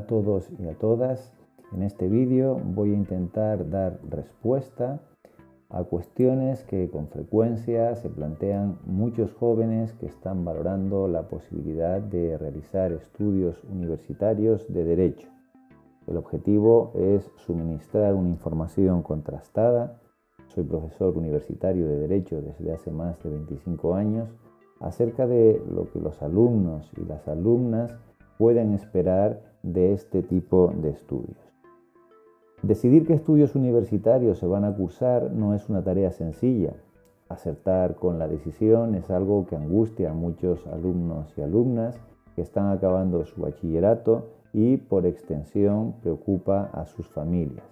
a todos y a todas. En este vídeo voy a intentar dar respuesta a cuestiones que con frecuencia se plantean muchos jóvenes que están valorando la posibilidad de realizar estudios universitarios de Derecho. El objetivo es suministrar una información contrastada. Soy profesor universitario de Derecho desde hace más de 25 años, acerca de lo que los alumnos y las alumnas pueden esperar de este tipo de estudios. Decidir qué estudios universitarios se van a cursar no es una tarea sencilla. Acertar con la decisión es algo que angustia a muchos alumnos y alumnas que están acabando su bachillerato y, por extensión, preocupa a sus familias.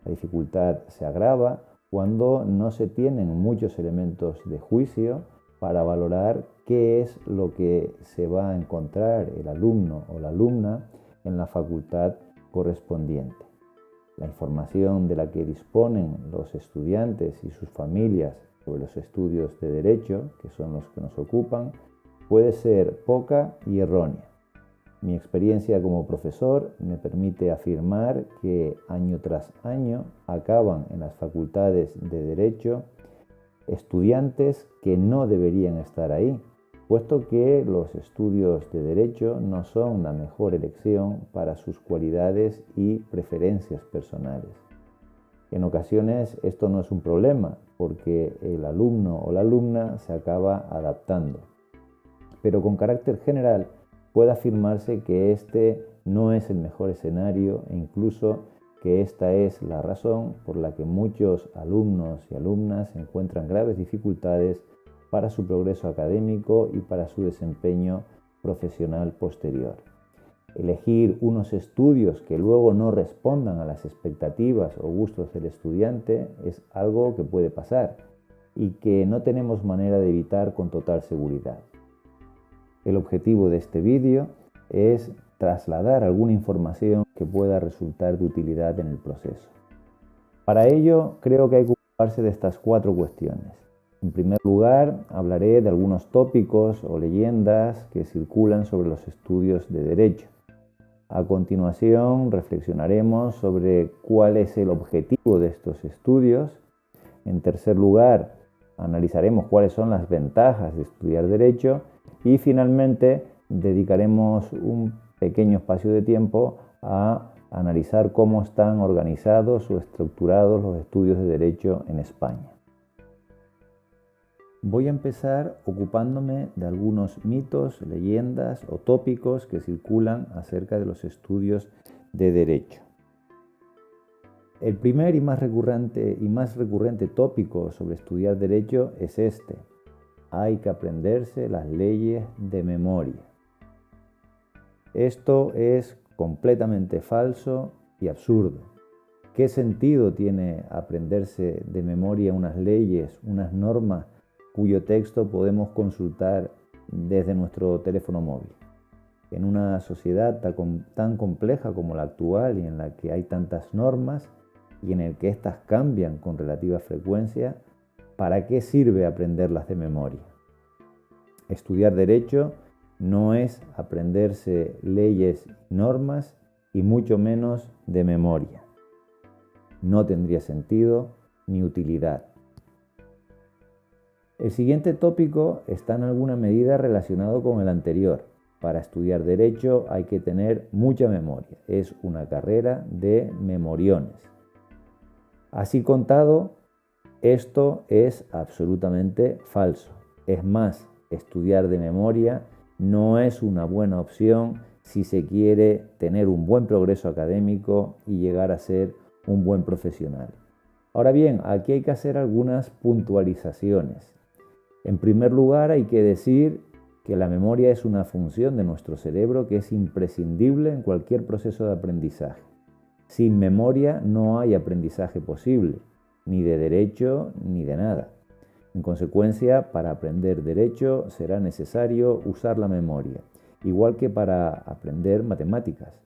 La dificultad se agrava cuando no se tienen muchos elementos de juicio para valorar qué es lo que se va a encontrar el alumno o la alumna en la facultad correspondiente. La información de la que disponen los estudiantes y sus familias sobre los estudios de Derecho, que son los que nos ocupan, puede ser poca y errónea. Mi experiencia como profesor me permite afirmar que año tras año acaban en las facultades de Derecho estudiantes que no deberían estar ahí, puesto que los estudios de Derecho no son la mejor elección para sus cualidades y preferencias personales. En ocasiones esto no es un problema, porque el alumno o la alumna se acaba adaptando. Pero con carácter general puede afirmarse que este no es el mejor escenario e incluso que esta es la razón por la que muchos alumnos y alumnas encuentran graves dificultades para su progreso académico y para su desempeño profesional posterior. Elegir unos estudios que luego no respondan a las expectativas o gustos del estudiante es algo que puede pasar y que no tenemos manera de evitar con total seguridad. El objetivo de este vídeo es trasladar alguna información que pueda resultar de utilidad en el proceso. Para ello, creo que hay que ocuparse de estas 4 cuestiones. En primer lugar, hablaré de algunos tópicos o leyendas que circulan sobre los estudios de Derecho. A continuación, reflexionaremos sobre cuál es el objetivo de estos estudios. En tercer lugar, analizaremos cuáles son las ventajas de estudiar Derecho y finalmente dedicaremos un pequeño espacio de tiempo a analizar cómo están organizados o estructurados los estudios de Derecho en España. Voy a empezar ocupándome de algunos mitos, leyendas o tópicos que circulan acerca de los estudios de Derecho. El primer y más recurrente tópico sobre estudiar Derecho es este: hay que aprenderse las leyes de memoria. Esto es completamente falso y absurdo. ¿Qué sentido tiene aprenderse de memoria unas leyes, unas normas cuyo texto podemos consultar desde nuestro teléfono móvil? En una sociedad tan compleja como la actual y en la que hay tantas normas y en el que éstas cambian con relativa frecuencia, ¿para qué sirve aprenderlas de memoria? Estudiar Derecho no es aprenderse leyes y normas y mucho menos de memoria. No tendría sentido ni utilidad. El siguiente tópico está en alguna medida relacionado con el anterior. Para estudiar Derecho hay que tener mucha memoria. Es una carrera de memoriones. Así contado, esto es absolutamente falso. Es más, estudiar de memoria no es una buena opción si se quiere tener un buen progreso académico y llegar a ser un buen profesional. Ahora bien, aquí hay que hacer algunas puntualizaciones. En primer lugar, hay que decir que la memoria es una función de nuestro cerebro que es imprescindible en cualquier proceso de aprendizaje. Sin memoria no hay aprendizaje posible, ni de Derecho ni de nada. En consecuencia, para aprender Derecho será necesario usar la memoria, igual que para aprender matemáticas.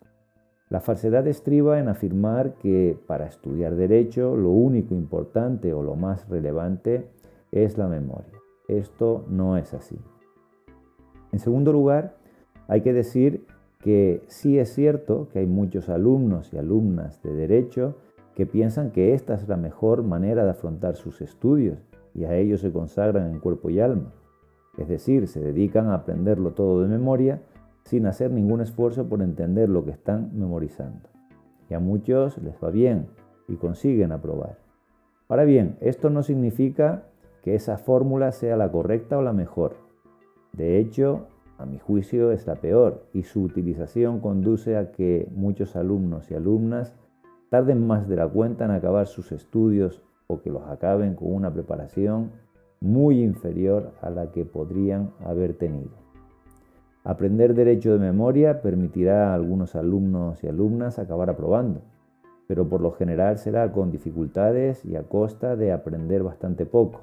La falsedad estriba en afirmar que para estudiar Derecho lo único importante o lo más relevante es la memoria. Esto no es así. En segundo lugar, hay que decir que sí es cierto que hay muchos alumnos y alumnas de Derecho que piensan que esta es la mejor manera de afrontar sus estudios y a ello se consagran en cuerpo y alma. Es decir, se dedican a aprenderlo todo de memoria sin hacer ningún esfuerzo por entender lo que están memorizando. Y a muchos les va bien y consiguen aprobar. Ahora bien, esto no significa que esa fórmula sea la correcta o la mejor. De hecho, a mi juicio es la peor y su utilización conduce a que muchos alumnos y alumnas tarden más de la cuenta en acabar sus estudios o que los acaben con una preparación muy inferior a la que podrían haber tenido. Aprender Derecho de memoria permitirá a algunos alumnos y alumnas acabar aprobando, pero por lo general será con dificultades y a costa de aprender bastante poco,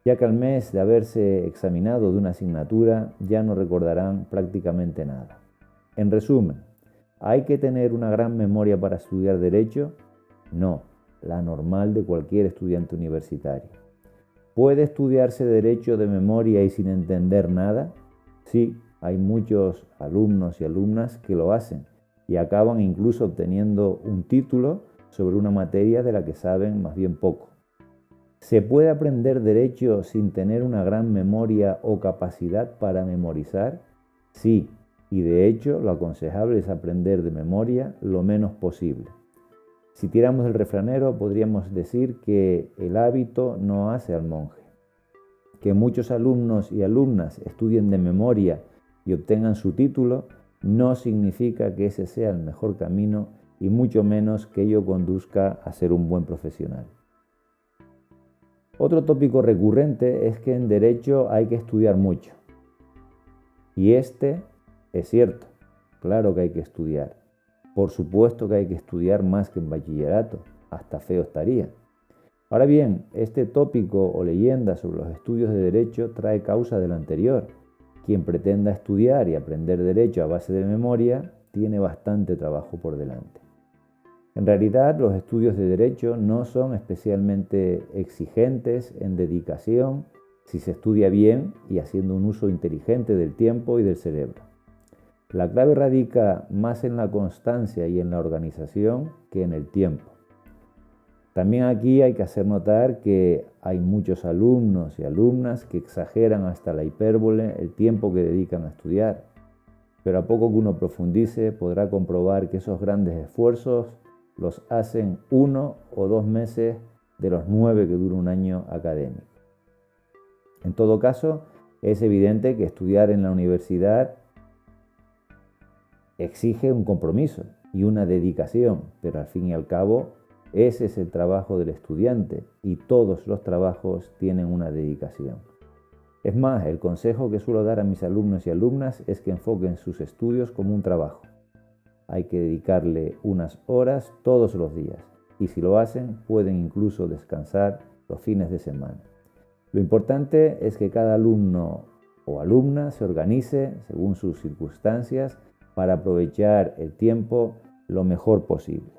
ya que al mes de haberse examinado de una asignatura ya no recordarán prácticamente nada. En resumen, ¿hay que tener una gran memoria para estudiar Derecho? No, la normal de cualquier estudiante universitario. ¿Puede estudiarse Derecho de memoria y sin entender nada? Sí, hay muchos alumnos y alumnas que lo hacen y acaban incluso obteniendo un título sobre una materia de la que saben más bien poco. ¿Se puede aprender Derecho sin tener una gran memoria o capacidad para memorizar? Sí, y de hecho lo aconsejable es aprender de memoria lo menos posible. Si tiramos el refranero, podríamos decir que el hábito no hace al monje. Que muchos alumnos y alumnas estudien de memoria y obtengan su título no significa que ese sea el mejor camino y mucho menos que ello conduzca a ser un buen profesional. Otro tópico recurrente es que en Derecho hay que estudiar mucho. Y este es cierto, claro que hay que estudiar. Por supuesto que hay que estudiar más que en bachillerato, hasta feo estaría. Ahora bien, este tópico o leyenda sobre los estudios de Derecho trae causa del anterior. Quien pretenda estudiar y aprender Derecho a base de memoria tiene bastante trabajo por delante. En realidad, los estudios de Derecho no son especialmente exigentes en dedicación si se estudia bien y haciendo un uso inteligente del tiempo y del cerebro. La clave radica más en la constancia y en la organización que en el tiempo. También aquí hay que hacer notar que hay muchos alumnos y alumnas que exageran hasta la hipérbole el tiempo que dedican a estudiar, pero a poco que uno profundice podrá comprobar que esos grandes esfuerzos los hacen 1 o 2 meses de los 9 que dura un año académico. En todo caso, es evidente que estudiar en la universidad exige un compromiso y una dedicación, pero al fin y al cabo, ese es el trabajo del estudiante y todos los trabajos tienen una dedicación. Es más, el consejo que suelo dar a mis alumnos y alumnas es que enfoquen sus estudios como un trabajo. Hay que dedicarle unas horas todos los días y si lo hacen pueden incluso descansar los fines de semana. Lo importante es que cada alumno o alumna se organice según sus circunstancias para aprovechar el tiempo lo mejor posible.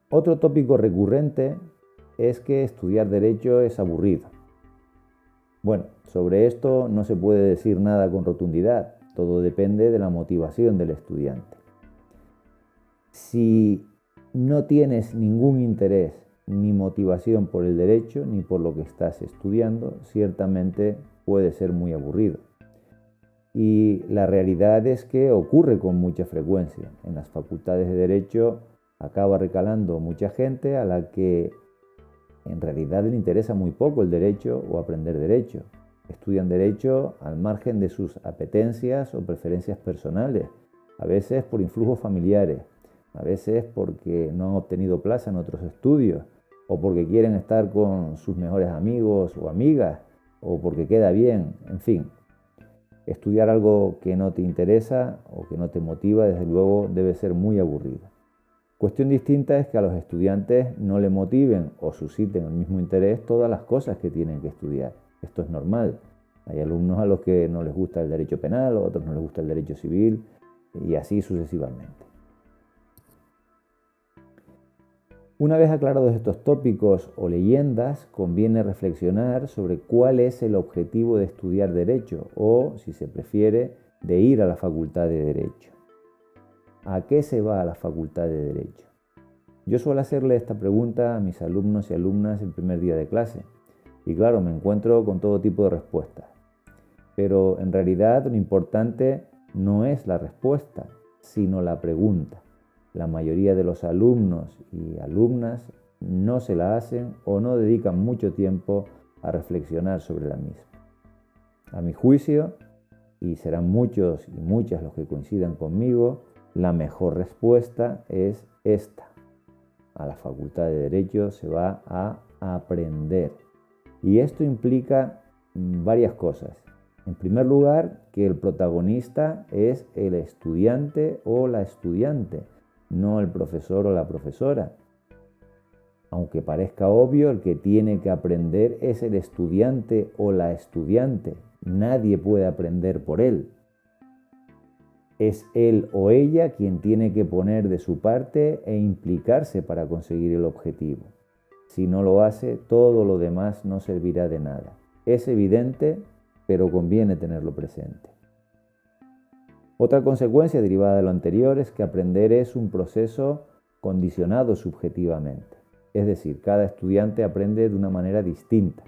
Otro tópico recurrente es que estudiar Derecho es aburrido. Bueno, sobre esto no se puede decir nada con rotundidad, todo depende de la motivación del estudiante. Si no tienes ningún interés ni motivación por el Derecho ni por lo que estás estudiando, ciertamente puede ser muy aburrido. Y la realidad es que ocurre con mucha frecuencia. En las facultades de Derecho acaba recalando mucha gente a la que en realidad le interesa muy poco el Derecho o aprender Derecho. Estudian Derecho al margen de sus apetencias o preferencias personales, a veces por influjos familiares, a veces porque no han obtenido plaza en otros estudios, o porque quieren estar con sus mejores amigos o amigas, o porque queda bien, en fin. Estudiar algo que no te interesa o que no te motiva, desde luego, debe ser muy aburrido. Cuestión distinta es que a los estudiantes no le motiven o susciten el mismo interés todas las cosas que tienen que estudiar. Esto es normal. Hay alumnos a los que no les gusta el derecho penal, a otros no les gusta el derecho civil y así sucesivamente. Una vez aclarados estos tópicos o leyendas, conviene reflexionar sobre cuál es el objetivo de estudiar Derecho o, si se prefiere, de ir a la Facultad de Derecho. ¿A qué se va a la Facultad de Derecho? Yo suelo hacerle esta pregunta a mis alumnos y alumnas el primer día de clase. Y claro, me encuentro con todo tipo de respuestas. Pero en realidad lo importante no es la respuesta, sino la pregunta. La mayoría de los alumnos y alumnas no se la hacen o no dedican mucho tiempo a reflexionar sobre la misma. A mi juicio, y serán muchos y muchas los que coincidan conmigo, la mejor respuesta es esta. A la Facultad de Derecho se va a aprender. Y esto implica varias cosas. En primer lugar, que el protagonista es el estudiante o la estudiante, no el profesor o la profesora. Aunque parezca obvio, el que tiene que aprender es el estudiante o la estudiante. Nadie puede aprender por él. Es él o ella quien tiene que poner de su parte e implicarse para conseguir el objetivo. Si no lo hace, todo lo demás no servirá de nada. Es evidente, pero conviene tenerlo presente. Otra consecuencia derivada de lo anterior es que aprender es un proceso condicionado subjetivamente. Es decir, cada estudiante aprende de una manera distinta.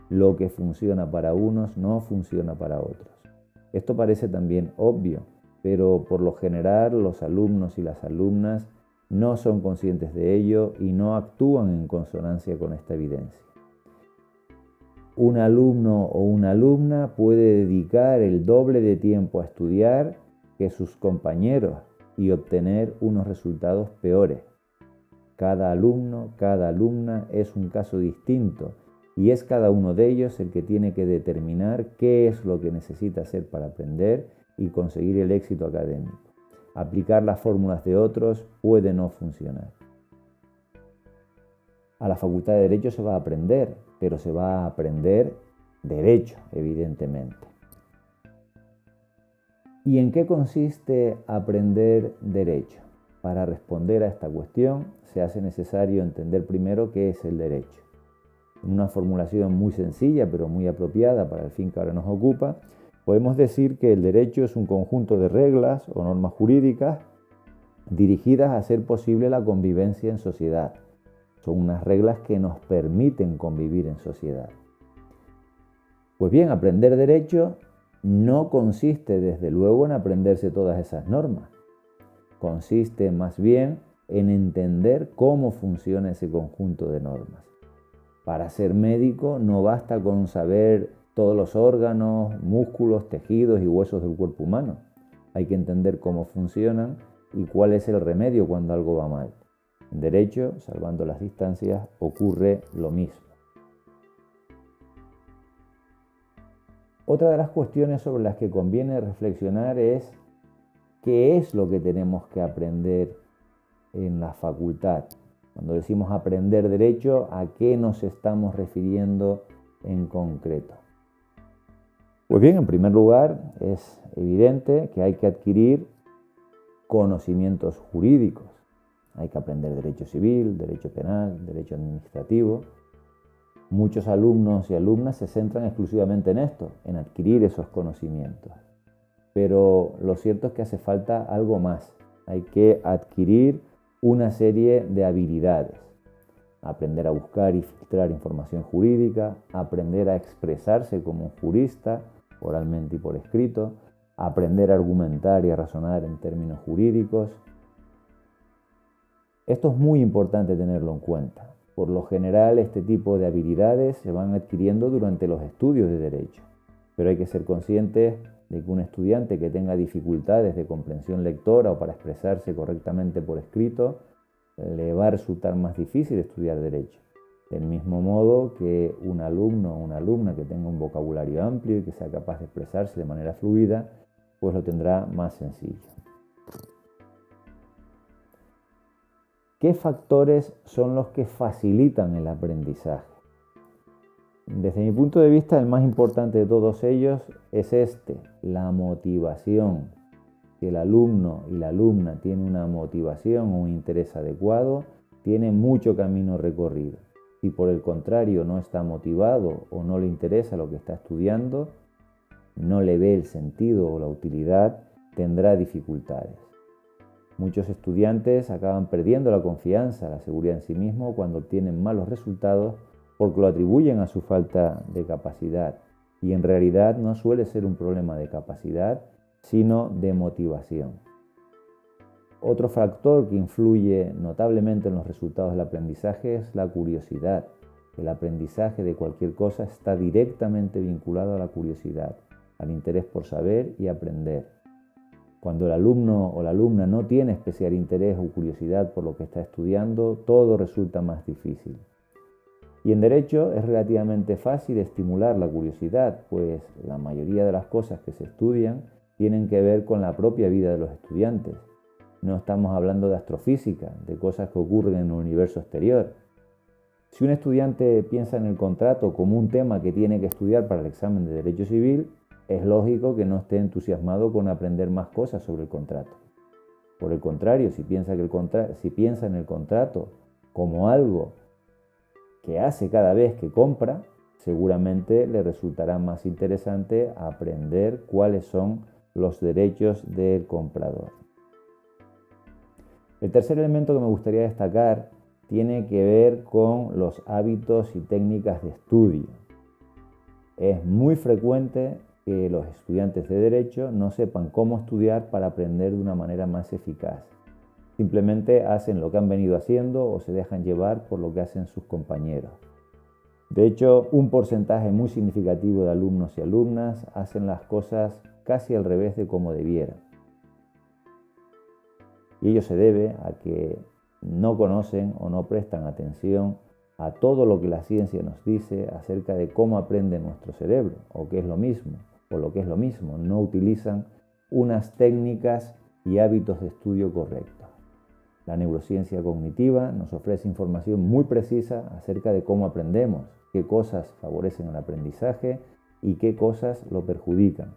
Lo que funciona para unos no funciona para otros. Esto parece también obvio, pero por lo general los alumnos y las alumnas no son conscientes de ello y no actúan en consonancia con esta evidencia. Un alumno o una alumna puede dedicar el doble de tiempo a estudiar que sus compañeros y obtener unos resultados peores. Cada alumno, cada alumna es un caso distinto y es cada uno de ellos el que tiene que determinar qué es lo que necesita hacer para aprender y conseguir el éxito académico. Aplicar las fórmulas de otros puede no funcionar. A la Facultad de Derecho se va a aprender, pero se va a aprender Derecho, evidentemente. ¿Y en qué consiste aprender Derecho? Para responder a esta cuestión se hace necesario entender primero qué es el derecho. En una formulación muy sencilla pero muy apropiada para el fin que ahora nos ocupa, podemos decir que el derecho es un conjunto de reglas o normas jurídicas dirigidas a hacer posible la convivencia en sociedad. Son unas reglas que nos permiten convivir en sociedad. Pues bien, aprender derecho no consiste desde luego en aprenderse todas esas normas. Consiste más bien en entender cómo funciona ese conjunto de normas. Para ser médico no basta con saber todos los órganos, músculos, tejidos y huesos del cuerpo humano. Hay que entender cómo funcionan y cuál es el remedio cuando algo va mal. En derecho, salvando las distancias, ocurre lo mismo. Otra de las cuestiones sobre las que conviene reflexionar es qué es lo que tenemos que aprender en la facultad. Cuando decimos aprender derecho, ¿a qué nos estamos refiriendo en concreto? Pues bien, en primer lugar, es evidente que hay que adquirir conocimientos jurídicos. Hay que aprender derecho civil, derecho penal, derecho administrativo. Muchos alumnos y alumnas se centran exclusivamente en esto, en adquirir esos conocimientos. Pero lo cierto es que hace falta algo más. Hay que adquirir una serie de habilidades. Aprender a buscar y filtrar información jurídica, aprender a expresarse como un jurista, oralmente y por escrito, aprender a argumentar y a razonar en términos jurídicos. Esto es muy importante tenerlo en cuenta. Por lo general, este tipo de habilidades se van adquiriendo durante los estudios de derecho, pero hay que ser conscientes de que un estudiante que tenga dificultades de comprensión lectora o para expresarse correctamente por escrito, le va a resultar más difícil estudiar derecho. Del mismo modo que un alumno o una alumna que tenga un vocabulario amplio y que sea capaz de expresarse de manera fluida, pues lo tendrá más sencillo. ¿Qué factores son los que facilitan el aprendizaje? Desde mi punto de vista, el más importante de todos ellos es la motivación. Si el alumno y la alumna tienen una motivación o un interés adecuado, tiene mucho camino recorrido. Si por el contrario no está motivado o no le interesa lo que está estudiando, no le ve el sentido o la utilidad, tendrá dificultades. Muchos estudiantes acaban perdiendo la confianza, la seguridad en sí mismo cuando obtienen malos resultados porque lo atribuyen a su falta de capacidad. Y en realidad no suele ser un problema de capacidad, sino de motivación. Otro factor que influye notablemente en los resultados del aprendizaje es la curiosidad. El aprendizaje de cualquier cosa está directamente vinculado a la curiosidad, al interés por saber y aprender. Cuando el alumno o la alumna no tiene especial interés o curiosidad por lo que está estudiando, todo resulta más difícil. Y en Derecho es relativamente fácil estimular la curiosidad, pues la mayoría de las cosas que se estudian tienen que ver con la propia vida de los estudiantes. No estamos hablando de astrofísica, de cosas que ocurren en el universo exterior. Si un estudiante piensa en el contrato como un tema que tiene que estudiar para el examen de Derecho Civil, es lógico que no esté entusiasmado con aprender más cosas sobre el contrato. Por el contrario, si piensa en el contrato como algo que hace cada vez que compra, seguramente le resultará más interesante aprender cuáles son los derechos del comprador. El tercer elemento que me gustaría destacar tiene que ver con los hábitos y técnicas de estudio. Es muy frecuente que los estudiantes de Derecho no sepan cómo estudiar para aprender de una manera más eficaz. Simplemente hacen lo que han venido haciendo o se dejan llevar por lo que hacen sus compañeros. De hecho, un porcentaje muy significativo de alumnos y alumnas hacen las cosas casi al revés de como debieran. Y ello se debe a que no conocen o no prestan atención a todo lo que la ciencia nos dice acerca de cómo aprende nuestro cerebro, o qué es lo mismo, o lo que es lo mismo, no utilizan unas técnicas y hábitos de estudio correctos. La neurociencia cognitiva nos ofrece información muy precisa acerca de cómo aprendemos, qué cosas favorecen el aprendizaje y qué cosas lo perjudican.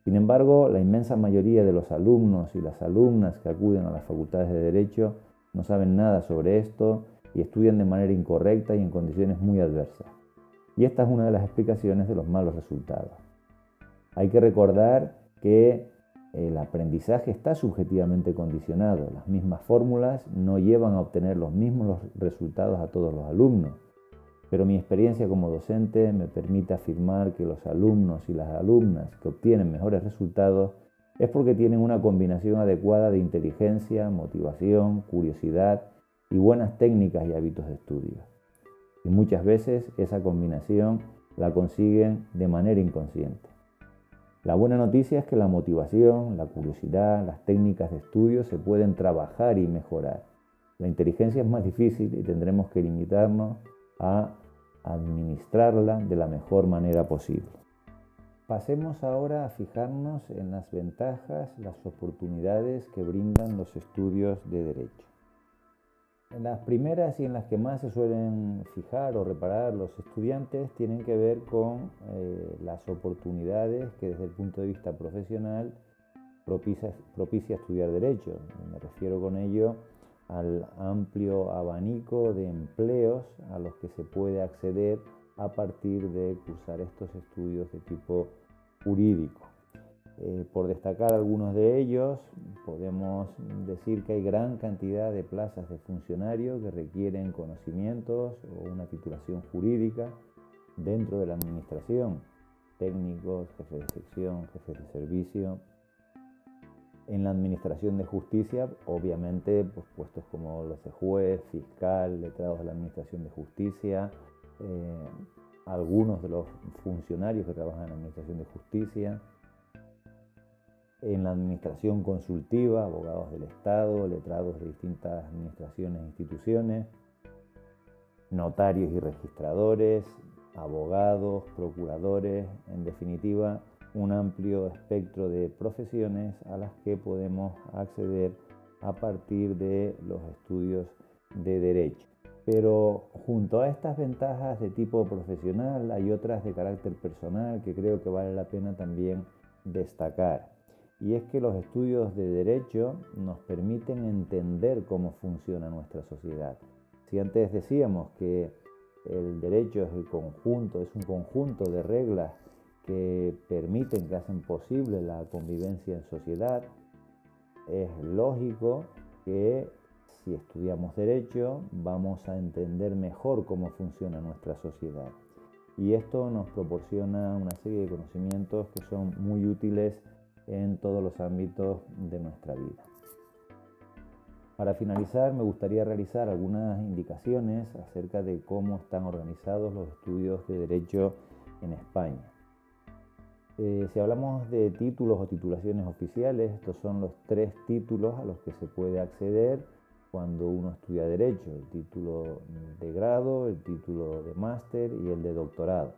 Sin embargo, la inmensa mayoría de los alumnos y las alumnas que acuden a las facultades de Derecho no saben nada sobre esto y estudian de manera incorrecta y en condiciones muy adversas. Y esta es una de las explicaciones de los malos resultados. Hay que recordar que el aprendizaje está subjetivamente condicionado. Las mismas fórmulas no llevan a obtener los mismos resultados a todos los alumnos. Pero mi experiencia como docente me permite afirmar que los alumnos y las alumnas que obtienen mejores resultados es porque tienen una combinación adecuada de inteligencia, motivación, curiosidad y buenas técnicas y hábitos de estudio. Y muchas veces esa combinación la consiguen de manera inconsciente. La buena noticia es que la motivación, la curiosidad, las técnicas de estudio se pueden trabajar y mejorar. La inteligencia es más difícil y tendremos que limitarnos a administrarla de la mejor manera posible. Pasemos ahora a fijarnos en las ventajas, las oportunidades que brindan los estudios de Derecho. En las primeras y en las que más se suelen fijar o reparar los estudiantes tienen que ver con las oportunidades que desde el punto de vista profesional propicia estudiar Derecho. Me refiero con ello al amplio abanico de empleos a los que se puede acceder a partir de cursar estos estudios de tipo jurídico. Por destacar algunos de ellos, podemos decir que hay gran cantidad de plazas de funcionario que requieren conocimientos o una titulación jurídica dentro de la administración, técnicos, jefes de sección, jefes de servicio. En la administración de justicia, obviamente, puestos como los de juez, fiscal, letrados de la administración de justicia, algunos de los funcionarios que trabajan en la administración de justicia. En la administración consultiva, abogados del Estado, letrados de distintas administraciones e instituciones, notarios y registradores, abogados, procuradores, en definitiva, un amplio espectro de profesiones a las que podemos acceder a partir de los estudios de Derecho. Pero junto a estas ventajas de tipo profesional hay otras de carácter personal que creo que vale la pena también destacar. y es que los estudios de derecho nos permiten entender cómo funciona nuestra sociedad. Si antes decíamos que el derecho es un conjunto de reglas que permiten, que hacen posible la convivencia en sociedad, es lógico que si estudiamos derecho vamos a entender mejor cómo funciona nuestra sociedad. Y esto nos proporciona una serie de conocimientos que son muy útiles en todos los ámbitos de nuestra vida. Para finalizar, me gustaría realizar algunas indicaciones acerca de cómo están organizados los estudios de derecho en España. Si hablamos de títulos o titulaciones oficiales, estos son los 3 títulos a los que se puede acceder cuando uno estudia derecho: el título de grado, el título de máster y el de doctorado.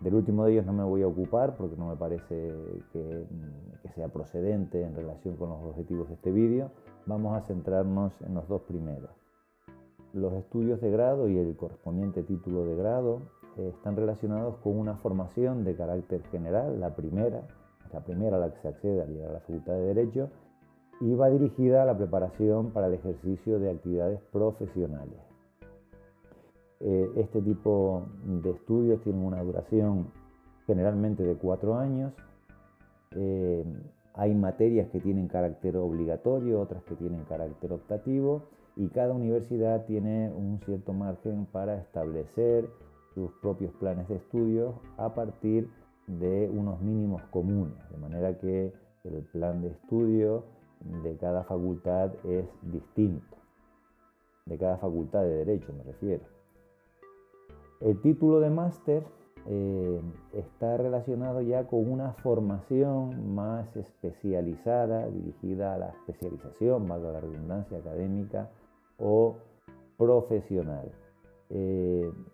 Del último de ellos no me voy a ocupar porque no me parece que sea procedente en relación con los objetivos de este vídeo. Vamos a centrarnos en los 2 primeros. Los estudios de grado y el correspondiente título de grado están relacionados con una formación de carácter general, la primera a la que se accede al llegar a la Facultad de Derecho, y va dirigida a la preparación para el ejercicio de actividades profesionales. Este tipo de estudios tienen una duración generalmente de 4 años. Hay materias que tienen carácter obligatorio, otras que tienen carácter optativo, y cada universidad tiene un cierto margen para establecer sus propios planes de estudios a partir de unos mínimos comunes, de manera que el plan de estudio de cada facultad es distinto, de cada facultad de Derecho me refiero. El título de máster está relacionado ya con una formación más especializada, dirigida a la especialización, valga la redundancia, académica o profesional.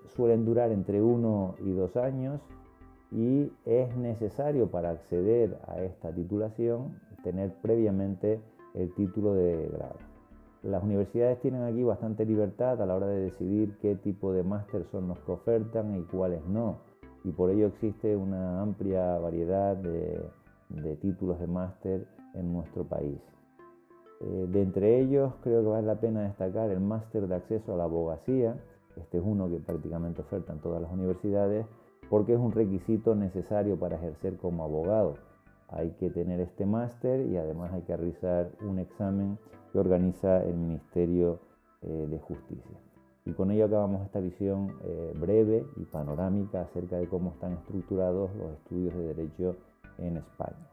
Suelen durar entre 1 y 2 años y es necesario para acceder a esta titulación tener previamente el título de grado. Las universidades tienen aquí bastante libertad a la hora de decidir qué tipo de máster son los que ofertan y cuáles no, y por ello existe una amplia variedad de títulos de máster en nuestro país. De entre ellos creo que vale la pena destacar el máster de acceso a la abogacía. Este es uno que prácticamente ofertan todas las universidades porque es un requisito necesario para ejercer como abogado. Hay que tener este máster y además hay que realizar un examen que organiza el Ministerio de Justicia. Y con ello acabamos esta visión breve y panorámica acerca de cómo están estructurados los estudios de Derecho en España.